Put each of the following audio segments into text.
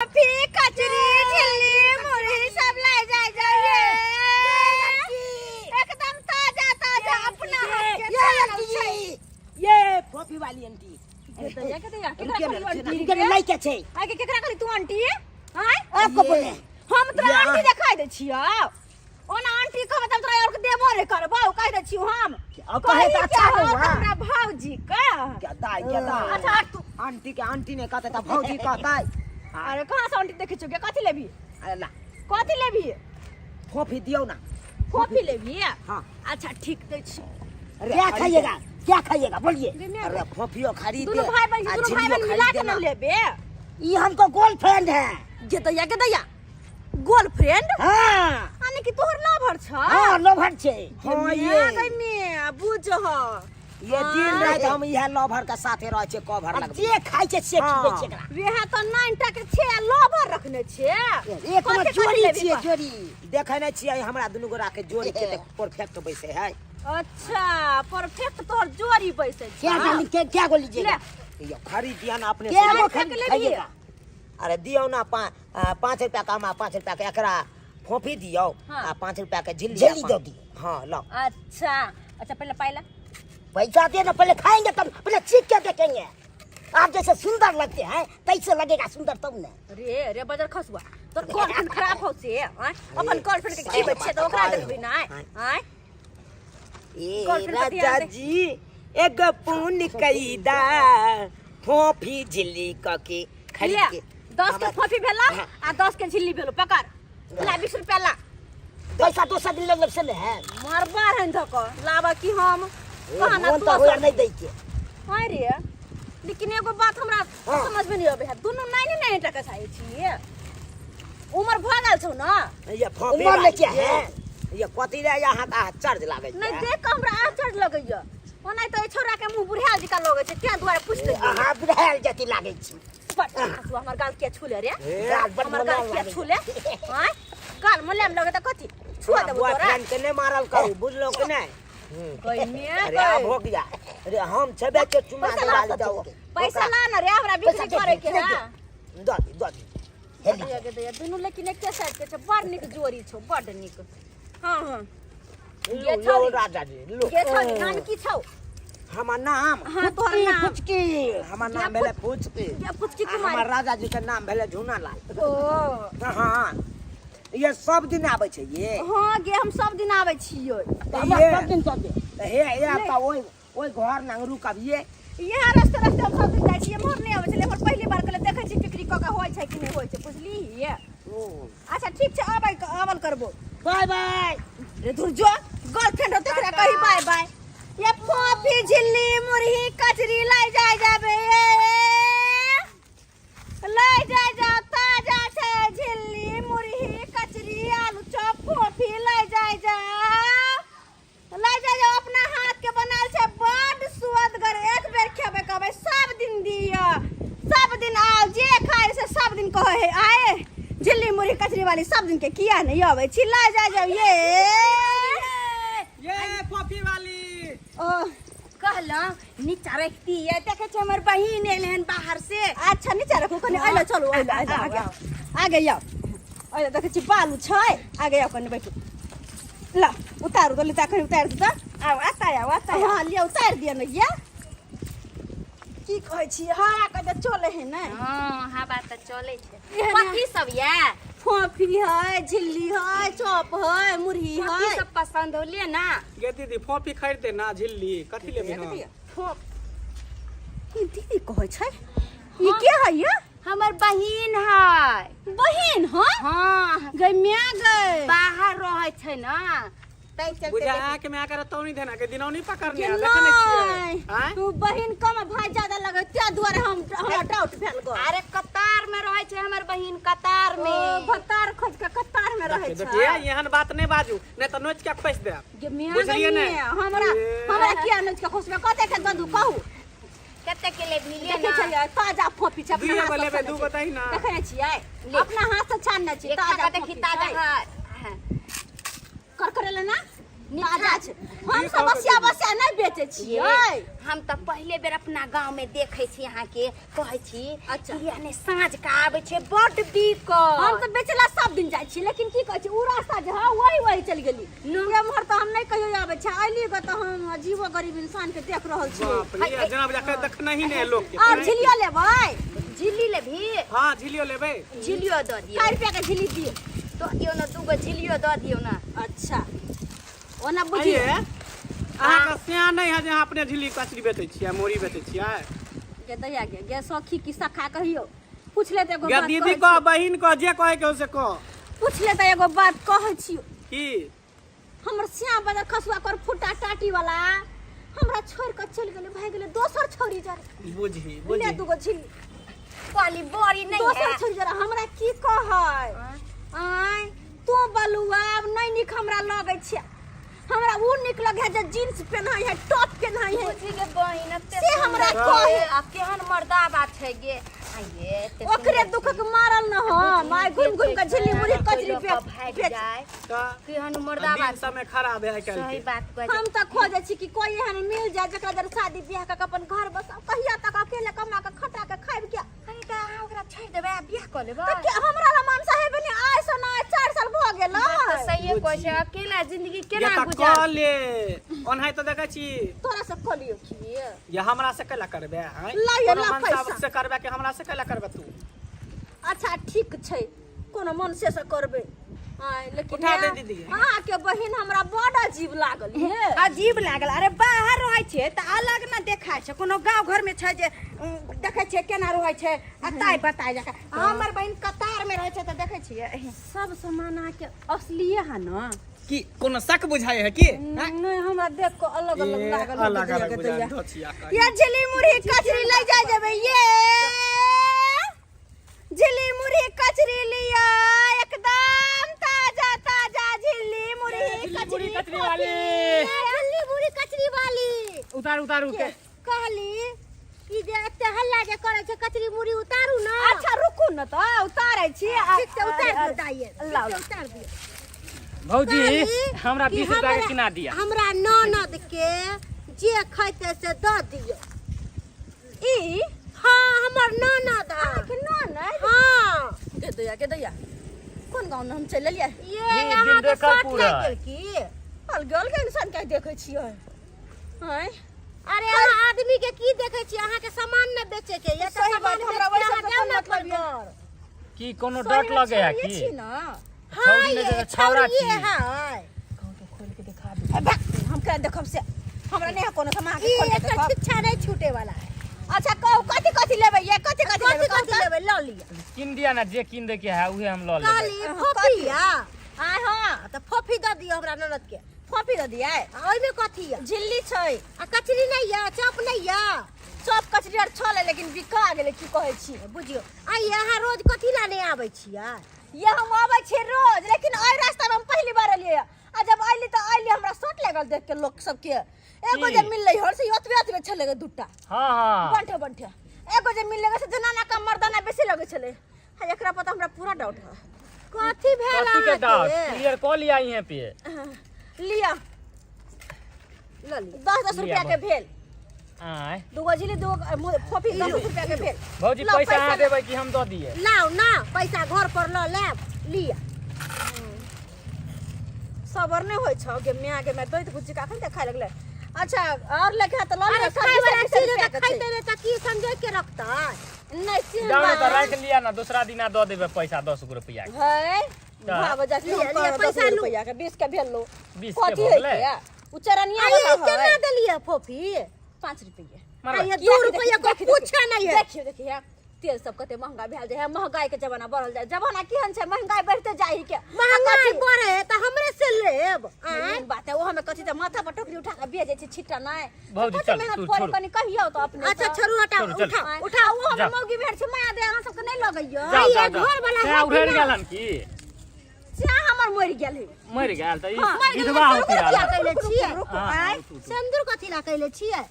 कचरी झिल्ली मुरही सब ले जाइए एकदम ताजा ताजा अपना हाथ के ये फोफी वाली आंटी नहीं के छै आगे केकरा करी तू आंटी हाय आपको बोले हम तोरा आंटी देखाइ दे छियो ओना आंटी को मतलब तोरा और के देबो रे करबो कहि दे छियो हम कहे त अच्छा हो हमरा भौजी का क्या दाई क्या दाई अच्छा तू आंटी के आंटी ने कहता था भौजी कहता अरे कहां से आंटी देखे छो के कथि लेबी अरे ला कथि लेबी फोफी दियो ना कॉफी लेबी हां अच्छा ठीक दे छी क्या खाइएगा बोलिए अरे फोफियो खरीद दोनों भाई बहन मिला के न लेबे ये हमको गर्लफ्रेंड है जे दैया के दैया गर्लफ्रेंड हां आने की तोहर लवर छ हां लवर छे हां ये गई में बुझ ह ये दिन रात हम यह लवर के साथे रह छे कवर लग जे खाइ छे से पीबे छे एकरा रेहा त 9 टा के छे लवर रखने छे एक में जोड़ी छे जोड़ी देखै नै छियै हमरा दुनु गोरा के जोड़ी के परफेक्ट बैसे है अच्छा परफेक्ट तोहर जोड़ी बैसे छ क्या गोली जे ये खरीदिया ना अपने से खाइएगा अरे दियो ना 5 रुपया का 5 रुपया के एकरा फोफी दियो आ 5 रुपया के झिल्ली दो दी हां लो अच्छा अच्छा पहले पैसा दे ना पहले खाएंगे तब पहले चीख के देखेंगे आप जैसे सुंदर लगते हैं तैसे लगेगा सुंदर तब ना रे बाजार खसुआ तोर गर्लफ्रेंड खराब हो से अपन गर्लफ्रेंड के की बच्चे तो ओकरा देखबी ना आय ए राजा जी एक पुन कईदा फोफी झिल्ली के खरीद के 10 के फोफी भेला आ 10 के झिल्ली भेलो पकड़ ला 20 रुपया ला पैसा दोसर दिन लग से है मारबा हन धक लाबा की हम कहना तो नहीं दै के हां रे लेकिन एगो बात हमरा समझ में नहीं आबे है दोनों 9 टका चाहे छी उम्र भ गेल छौ ना ये फोफी उम्र में क्या है ये कथि रे यहाँ का चार्ज लागे नहीं देख हमरा आ चार्ज लगैया ओना त छोरा के मुंह बुढ़ाल जिका लगे छै त्या दुआरे पूछते हां बुढ़ाल जति लागे छी तू हमर गाल के छुले रे हमर गाल के छुले हां गाल में लेम लगे त कथि छुआ देबो तोरा फ्रेंड के नहीं मारल करू बुझलो कि नहीं कोई में अरे अब हो गया अरे हम छबे के चुमा डाल जाओ पैसा ला ना रे हमरा बिक्री करे के है दो हेली के दे दोनों लेकिन एक साइड के छ बड़ निक जोड़ी छ बड़ निक हां ये छौ राजा जी ये छौ नाम की छौ हमर नाम हां तोहर नाम पुचकी हमर नाम भेले पुचकी ये पुचकी कुमार हमर राजा जी के नाम भेले झुना लाल ओ हां ये सब दिन आबै छै ये हां गे हम सब दिन आबै छियै हम सब दिन सब दिन हे आपका ओइ घर ना रुकब ये यहाँ रास्ते हम सब दिन जाइ छियै मोर नहीं आबै छले पर पहली बार कले देखै छी बिक्री क के होय छै कि नहीं होय छै बुझली ये अच्छा ठीक छै आबल करबो बाय बाय रे दूर जो गर्लफ्रेंड हो तकरा कही बाय बाय ये फोफी झिल्ली मुरही कचरी ले जाबे ले जा ताजा छै झिल्ली मुरही कचरी आलू चॉप फोफी ले जा अपना हाथ के बनाल छै बड़ सुअदगर एक बेर खेबे कहबे सब दिन दिया सब दिन आओ जे खाए से सब दिन कहे है आए झिल्ली मुरही कचरी वाली सब दिन के किया नहीं आवे चिल्ला जाओ ये फोफी वाली ओ कहला नीचा रखती है देखे छ हमर बहिन एलहन बाहर से अच्छा नीचा रखो कने आइला चलो आइला आगे जाओ आइला देखे छी बालू छै आगे जाओ कने बैठो ला उतार दो लिता कने उतार दो आओ आता हां लिया उतार दिया न या की कहै छी हरा कते चले है ना हां हा बात त चले छै कथि सब ये फोफी है झिल्ली है चॉप है मुरही है सब पसंद हो ले ना गे दीदी फोफी खरीदते ना झिल्ली कथि लेबे हम ई दीदी कहै छै ई के है ये हमर बहिन है हां गई मिया गई बाहर रहै छै ना तै चलते बुझा के मैं कर तौनी देना के दिनौनी पकड़ने आ देखने छियै हां तू बहिन कम भाई ज्यादा लगे त्या दुआरे हमरा डाउट भेल गो अरे कतार में रहै छै हमर बहिन कतार में भतार खोज के कतार में रहै छै बेटिया एहन बात नहीं बाजू नहीं तो नोच के पैस दे गे मिया गई हमरा किया नोच के खोसबे कते के दंदू कहू कते के ले मिलिए देखे छलिए ताजा फोफी छै दुइए गो लेबे दू बताई ना देखे छियै अपना हाथ से छानने छी ताजा देखी ताजा है कर ले ना ताजा छै हम सब बसिया नहीं बेचे छियै हम तो पहले बेर अपना गांव में देखे छी यहाँ के कहे छी अच्छा। यानी साँझ का आवे छे बड बिक हम तो बेचला सब दिन जाय छी लेकिन की कहै छी उ रास्ता जे हां वही चल गेली ये मोहर तो हम नहीं कहियो आबै छै आइली ग तो हम अजीबो गरीब इंसान के देख रहल छी बाप रे जनाब जाके देखना ही नहीं लोग के और झिलिया लेबै झिल्ली ले भी हां झिलियो लेबे झिल्लियो द दियो 4 रुपया के झिली दियो तो दियो ना दूगो झिल्लियो द दियो ना अच्छा ओना बुझिए अहाँ का सिया नहीं है जहां अपने झिल्ली कचरी बेचै छियै मोरी बेचै छियै के दैया गे सखी की सखा कहियो पूछ ले त एगो गे बात दीदी को बहिन को जे कहे के से को पूछ ले त एगो बात कहै छियो की हमर श्याम बाजार खसुआ कर फुटा टाटी वाला हमरा छोड़ के चल गेले भाग गेले दोसर छोरी जरे बुझी ले दूगो झिली पाली बड़ी नहीं दोसर है छोरी जरे हमरा की कहै आय तू बलुआ नहीं निक हमरा लगे छै हमरा उ निक लगे है जे जींस पहनाई है टॉप पहनाई है बुझी के बहिन अते से हमरा कहे आ केहन मर्दा बात छै गे आये ओकरे दुख के मारल न हो माय घुम घुम के झिल्ली मुरी कचरी पे भाग जाए का केहन मर्दा दिन बात समय खराब है कल सही के बात कह हम त खोजे छी कि कोई एहन मिल जाए जकरा जर शादी ब्याह के अपन घर बसा कहिया तक अकेले कमा के खटा के खाइब के कहीं का ओकरा छोड़ देबे बियाह कर लेबे त के हमरा रमान साहेब ने आय से ना 4 साल भ गेल तो सही कोइ छै अकेला जिंदगी केना ये गुजार तो ले ओनहाई तो देखै छी तोरा से खोलियो की ये हमरा से कैला करबे हैं लाइए ला मन पैसा। से करबे कि हमरा से कैला करबे तू अच्छा ठीक छै कोनो मन से करबे आय लेकिन उठा दे दीदी। हां के बहिन हमरा बड़ अजीब लागल हे अजीब लागल अरे बाहर रहै छै त अलग न देखाय छै कोनो गांव घर में छै जे देखै छै केना रहै छै आ ताई बताय जका हमर बहिन कतार में रहै छै त देखै छियै सब समाना के असलिए है न की कोनो शक बुझाय है की नहीं हमरा देख के अलग अलग लागल अलग अलग बुझाय धोचिया का ये झिल्ली मुरही कचरी ले जा जेबे ये झिल्ली मुरही कचरी लिया एकदम ताजा ताजा झिल्ली मुरही कचरी वाली झिल्ली मुरही कचरी वाली उतार उतारू के कहली ई जे एते हल्ला जे करे छै कचरी मुरही उतारू ना अच्छा रुकू न त उतारै छी ठीक से उतार दिए अल्लाह उतार दिए भौजी हमरा 20 रुपया के किना दिया हमरा ननद के जे खैते से द दियो ई हां हमर ननद है के ननद हां के दैया कोन गांव हम चल लिया ये दिन यहां के देखल साथ पूरा। लग गेल की अलगल के इंसान के देखे छियै हैं अरे अहाँ आदमी के की देखे छियै अहाँ के सामान न बेचे के ये तो सामान हमरा वैसे देव न मतलब की कोनो डट लगे है की छी ना छौरी ने जगह छौरा छी ये है हम क्या देखब से हमरा नहीं कोनो सामान के खोल के देखब शिक्षा नहीं छूटे वाला है अच्छा कहू कथि कथि लेबै ये कथि कथि लेबै ल लिया किन दिया ना जे किन दे के है उहे हम ल लेबै काली फोफिया आय हां त फोफी द दियो हमरा ननद के फोफी द दिया ओइ में कथि है झिल्ली छै आ कचरी नहीं है चप नहीं है सब कचरी आर छले लेकिन बिका गेले की कहै छी बुझियो आ यहाँ रोज कथि ला नहीं आबै छियै ये हम आबै छी रोज लेकिन ओइ रास्ता में हम पहली बार एलियै आ जब आइली त आइली हमरा सोट लागल देख के लोग सब के एगो जे मिललै हर से ओतबे छले दुटा हां हां बंठे एगो जे मिल लगे से जनाना का मर्दाना बेसी लगे छले हा एकरा पता हमरा पूरा डाउट है कथि भेल कथी के डाउट क्लियर क लिया यहीं पे लिया ल ली 10 रुपया के भेल आय दूगो झिली दूगो फोफी 10 रुपया के भेल भौजी लो, पैसा आ देबै कि हम द दिए लाओ ना पैसा घर पर ल लेब लिया सबर नहीं होय छ के मैं आगे मैं दैत गुच्ची का खन खाय लगले अच्छा और लेके त ल ले खाय वाला चीज त खाइते रे त की समझे के रखता नहीं से जाने त राख लिया ना दूसरा दिना द देबै पैसा 10 रुपया के है भाव जा लिया पैसा रुपया के 20 के भेल लो 20 के भगले उचरनिया वाला है केना देलिए फोफी 5 रुपया ये 2 रुपया को पूछा नहीं है देखिए तेल सब कते महंगा भेल जाय है महंगाई के जमाना बढ़ल जाय जमाना केहन छै महंगाई बढ़ते जाई के महंगाई बढ़े त हमरे से लेब मेन बात है वो हमें कथि त माथा पर टोकरी उठा के भेजे छै छिटा नहीं भौजी चल तू छोड़ कनी कहियो त अपने अच्छा छोरू हटा उठा वो हमें मौगी भेड़ छै माया दे अहाँ सब के नहीं लगइयो ये घर वाला है उठेर गेलन की से हमर मर गेल मर गेल त ई विधवा होती रहल कहले छियै आय सिंदूर कथि ला कहले छियै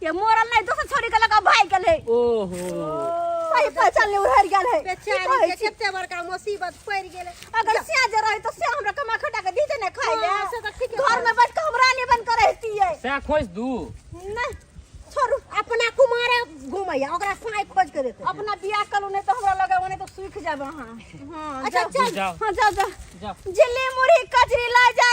ये मोरल नहीं दोसर छोरी के लगा भाई गेले ओहो सही पहचान ले उधर गेल है बेचारी के केते बड़का मुसीबत पड़ गेले अगर सिया जे रहे तो सिया हमरा कमा खटा के दीते ने खाए खाइले घर में बैठ के हमरा नहीं बन कर रहती है से खोज दू नहीं छोड़ू अपना कुमारे घुमैया ओकरा साई खोज के देते अपना बियाह करू नहीं तो हमरा लगा ओने तो सूख जाबे हां अच्छा चल जाओ हां जा जा जाओ जिल्ली मुरही कचरी ला जा